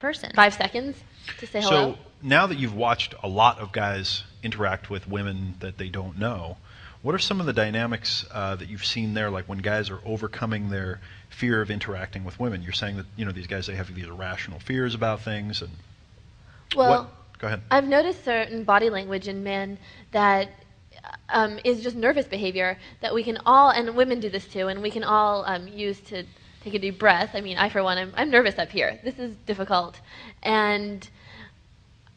person. 5 seconds to say hello. So now that you've watched a lot of guys interact with women that they don't know, what are some of the dynamics that you've seen there, like when guys are overcoming their fear of interacting with women? You're saying that, you know, these guys, they have these irrational fears about things. And Well, go ahead. I've noticed certain body language in men that is just nervous behavior that we can all, and women do this too, and we can all use to take a deep breath. I mean, I for one, I'm nervous up here. This is difficult. And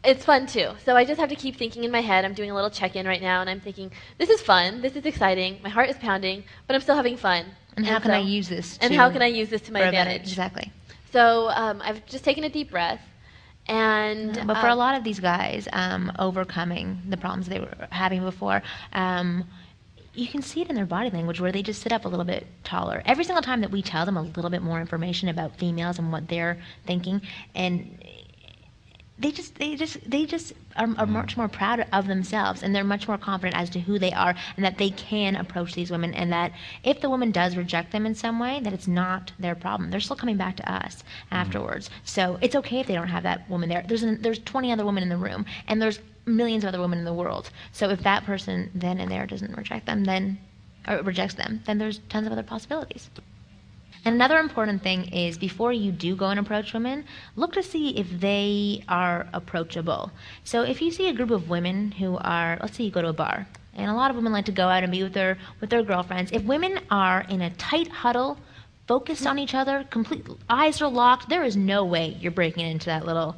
it's fun too. So I just have to keep thinking in my head. I'm doing a little check-in right now, and I'm thinking, this is fun, this is exciting, my heart is pounding, but I'm still having fun. And how can I use this to my advantage? Exactly. So I've just taken a deep breath. And but for a lot of these guys, overcoming the problems they were having before, you can see it in their body language where they just sit up a little bit taller. Every single time that we tell them a little bit more information about females and what they're thinking, and they just are much more proud of themselves, and they're much more confident as to who they are and that they can approach these women, and that if the woman does reject them in some way, that it's not their problem. They're still coming back to us afterwards. So it's okay if they don't have that woman there. There's 20 other women in the room, and there's millions of other women in the world. So if that person then and there doesn't reject them, or rejects them, then there's tons of other possibilities. And another important thing is before you do go and approach women, look to see if they are approachable. So if you see a group of women who are, let's say you go to a bar, and a lot of women like to go out and be with their girlfriends. If women are in a tight huddle, focused on each other, complete eyes are locked, there is no way you're breaking into that little,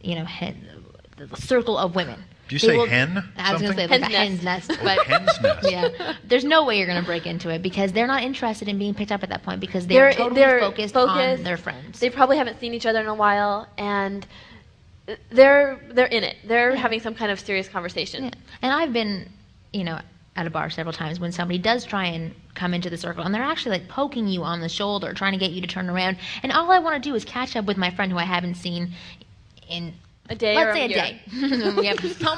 the circle of women. Do you say hen? I was going to say like a hen's nest. But hen's nest. Yeah. There's no way you're going to break into it because they're not interested in being picked up at that point because they're totally focused on their friends. They probably haven't seen each other in a while, and they're in it. They're having some kind of serious conversation. Yeah. And I've been, at a bar several times when somebody does try and come into the circle and they're actually like poking you on the shoulder, trying to get you to turn around. And all I want to do is catch up with my friend who I haven't seen in a day let's or say a day. we have so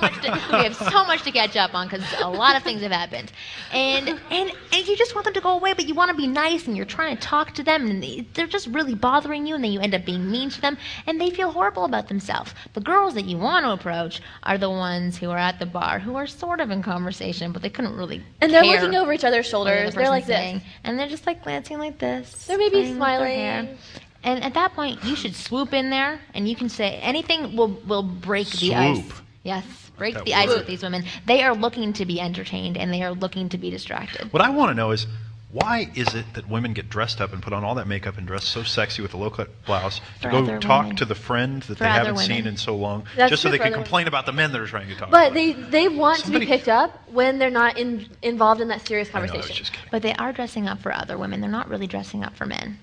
much to catch up on because a lot of things have happened, and you just want them to go away, but you want to be nice, and you're trying to talk to them, and they're just really bothering you, and then you end up being mean to them, and they feel horrible about themselves. The girls that you want to approach are the ones who are at the bar, who are sort of in conversation, but they couldn't really. And they're looking over each other's shoulders. They're like this, and they're just like glancing like this. They're maybe smiling. And at that point, you should swoop in there, and you can say anything will break the ice. Yes, break the ice with these women. They are looking to be entertained, and they are looking to be distracted. What I want to know is, why is it that women get dressed up and put on all that makeup and dress so sexy with a low-cut blouse to go talk to the friend that they haven't seen in so long, just so they can complain about the men that are trying to talk? But they want to be picked up when they're not involved in that serious conversation. I was just kidding. But they are dressing up for other women. They're not really dressing up for men.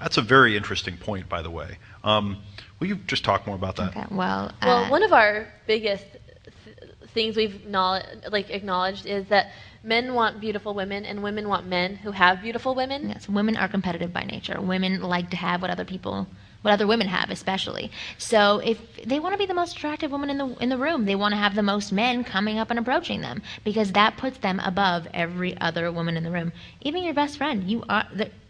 That's a very interesting point, by the way. Will you just talk more about that? Okay, well, one of our biggest things we've acknowledged is that men want beautiful women and women want men who have beautiful women. Yes, women are competitive by nature. Women like to have what other women have, especially. So if they want to be the most attractive woman in the room, they want to have the most men coming up and approaching them because that puts them above every other woman in the room. Even your best friend,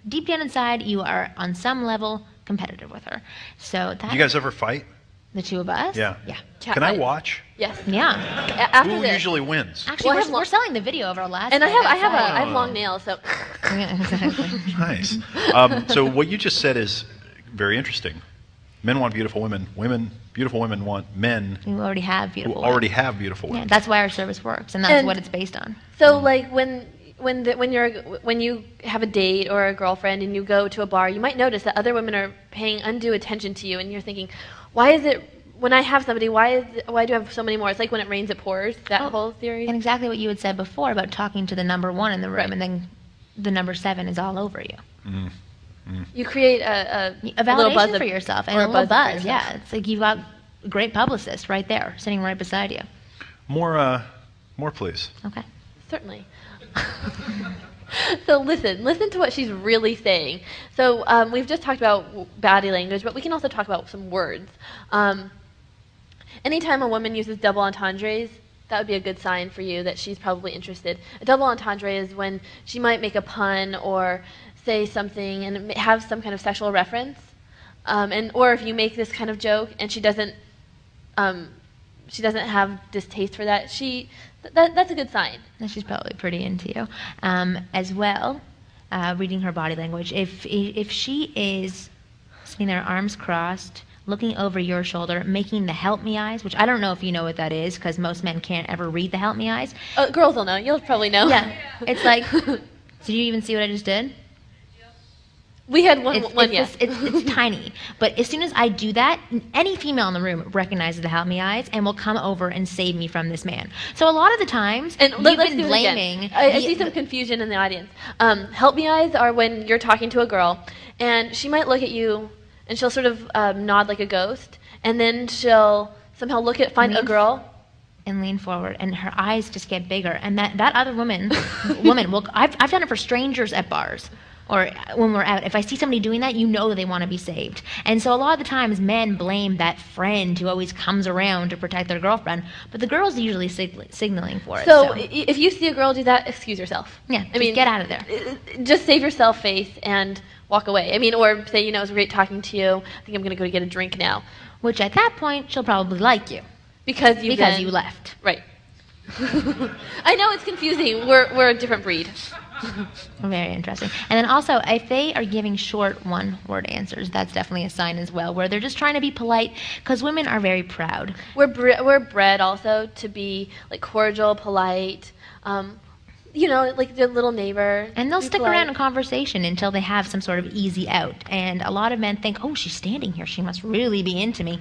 deep down inside, you are on some level competitive with her. So do you guys ever fight? The two of us? Yeah. Yeah. Can I watch? Yes. Yeah. Who usually wins? Actually, we're selling the video of our last. And I have long nails, so. Yeah, exactly. Nice. So what you just said is very interesting. Men want beautiful women. Beautiful women want men who already have beautiful women. Yeah, that's why our service works, and that's what it's based on. So, like when you have a date or a girlfriend and you go to a bar, you might notice that other women are paying undue attention to you, and you're thinking, why is it when I have somebody, why do I have so many more? It's like when it rains, it pours. That whole theory. And exactly what you had said before about talking to the number one in the room, and then the number 7 is all over you. Mm. You create a validation little buzz for yourself, and a little buzz. Yeah, it's like you've got a great publicist right there, sitting right beside you. More, please. Okay. Certainly. So listen to what she's really saying. So we've just talked about body language, but we can also talk about some words. Anytime a woman uses double entendres, that would be a good sign for you that she's probably interested. A double entendre is when she might make a pun or say something and have some kind of sexual reference. and or if you make this kind of joke and she doesn't have distaste for that, that's a good sign. And she's probably pretty into you. As well, reading her body language. If she is sitting there, arms crossed, looking over your shoulder, making the help me eyes, which I don't know if you know what that is, because most men can't ever read the help me eyes. Girls will know. You'll probably know. Yeah. It's like, did you even see what I just did? We had one. It's tiny. But as soon as I do that, any female in the room recognizes the help me eyes and will come over and save me from this man. So a lot of the times, and you've let's been do it blaming. again. I see some confusion in the audience. Help me eyes are when you're talking to a girl, and she might look at you, and she'll sort of nod like a ghost, and then she'll somehow find a girl. And lean forward, and her eyes just get bigger. And that other woman, well, I've done it for strangers at bars. Or when we're out, if I see somebody doing that, you know they want to be saved. And so a lot of the times men blame that friend who always comes around to protect their girlfriend, but the girl's usually signaling for it. So if you see a girl do that, excuse yourself. Yeah, I mean, get out of there. Just save yourself face and walk away. I mean, or say, it was great talking to you. I think I'm going to go get a drink now. Which at that point, she'll probably like you. Because you left. Right. I know it's confusing. We're a different breed. Very interesting. And then also, if they are giving short one-word answers, that's definitely a sign as well, where they're just trying to be polite, because women are very proud. We're bred also to be like cordial, polite, like their little neighbor. And they'll stick around in conversation until they have some sort of easy out. And a lot of men think, oh, she's standing here. She must really be into me.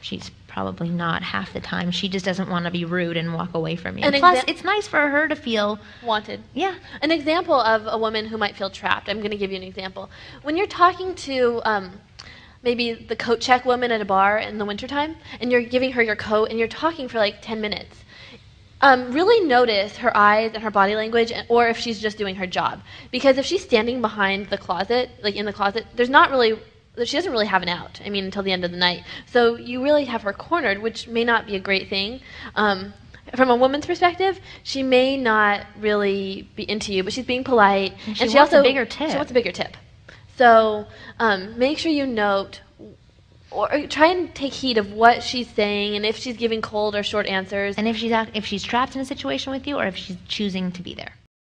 She's probably not half the time. She just doesn't want to be rude and walk away from you. And plus, it's nice for her to feel wanted. Yeah. An example of a woman who might feel trapped. I'm going to give you an example. When you're talking to maybe the coat check woman at a bar in the wintertime, and you're giving her your coat, and you're talking for like 10 minutes, really notice her eyes and her body language, or if she's just doing her job. Because if she's standing behind the closet, like in the closet, she doesn't really have an out, until the end of the night. So you really have her cornered, which may not be a great thing. From a woman's perspective, she may not really be into you, but she's being polite. And she wants a bigger tip. She wants a bigger tip. So make sure you note, or try and take heed of what she's saying, and if she's giving cold or short answers. And if she's trapped in a situation with you, or if she's choosing to be there.